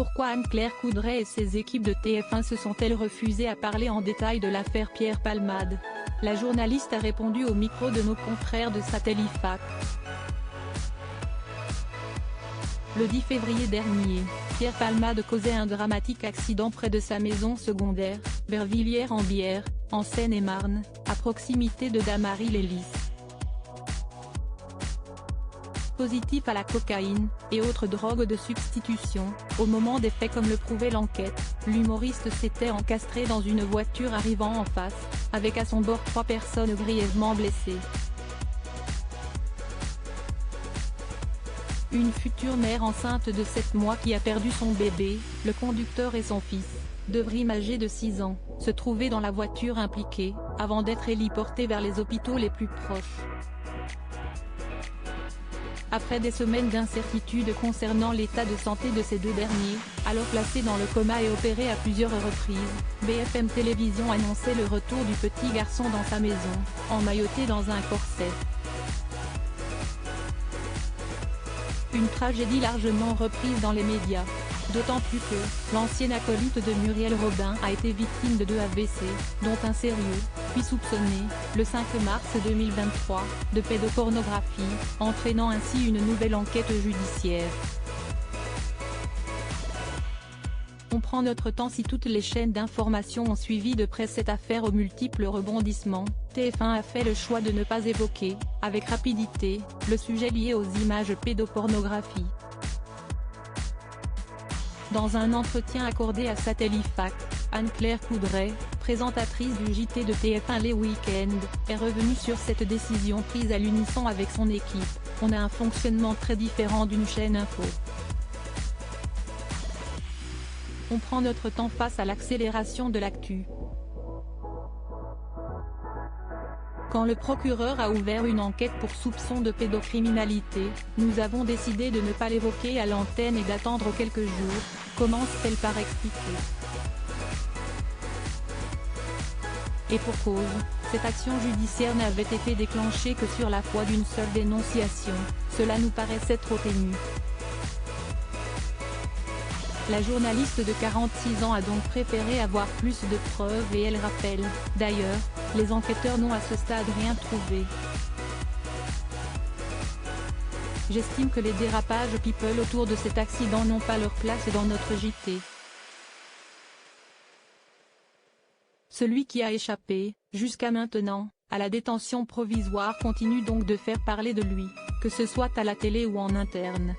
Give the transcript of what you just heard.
Pourquoi Anne-Claire Coudray et ses équipes de TF1 se sont-elles refusées à parler en détail de l'affaire Pierre Palmade? La journaliste a répondu au micro de nos confrères de Satellifact. Le 10 février dernier, Pierre Palmade causait un dramatique accident près de sa maison secondaire, vers Villiers-en-Bière, en Seine-et-Marne, à proximité de Damary-les-Lys. Positif à la cocaïne, et autres drogues de substitution, au moment des faits comme le prouvait l'enquête, l'humoriste s'était encastré dans une voiture arrivant en face, avec à son bord 3 personnes grièvement blessées. Une future mère enceinte de 7 mois qui a perdu son bébé, le conducteur et son fils, 2 rimes âgés de 6 ans, se trouvaient dans la voiture impliquée, avant d'être héliportés vers les hôpitaux les plus proches. Après des semaines d'incertitude concernant l'état de santé de ces 2 derniers, alors placés dans le coma et opérés à plusieurs reprises, BFM Télévision annonçait le retour du petit garçon dans sa maison, emmailloté dans un corset. Une tragédie largement reprise dans les médias. D'autant plus que, l'ancienne acolyte de Muriel Robin a été victime de 2 AVC, dont un sérieux, puis soupçonné, le 5 mars 2023, de pédopornographie, entraînant ainsi une nouvelle enquête judiciaire. On prend notre temps. Si toutes les chaînes d'information ont suivi de près cette affaire aux multiples rebondissements, TF1 a fait le choix de ne pas évoquer, avec rapidité, le sujet lié aux images pédopornographie. Dans un entretien accordé à Satellifact, Anne-Claire Coudray, présentatrice du JT de TF1 les week-ends, est revenue sur cette décision prise à l'unisson avec son équipe. On a un fonctionnement très différent d'une chaîne info. On prend notre temps face à l'accélération de l'actu. Quand le procureur a ouvert une enquête pour soupçon de pédocriminalité, nous avons décidé de ne pas l'évoquer à l'antenne et d'attendre quelques jours, commence-t-elle par expliquer. Et pour cause, cette action judiciaire n'avait été déclenchée que sur la foi d'une seule dénonciation, cela nous paraissait trop ténu. La journaliste de 46 ans a donc préféré avoir plus de preuves et elle rappelle, d'ailleurs, les enquêteurs n'ont à ce stade rien trouvé. J'estime que les dérapages people autour de cet accident n'ont pas leur place dans notre JT. Celui qui a échappé, jusqu'à maintenant, à la détention provisoire continue donc de faire parler de lui, que ce soit à la télé ou en interne.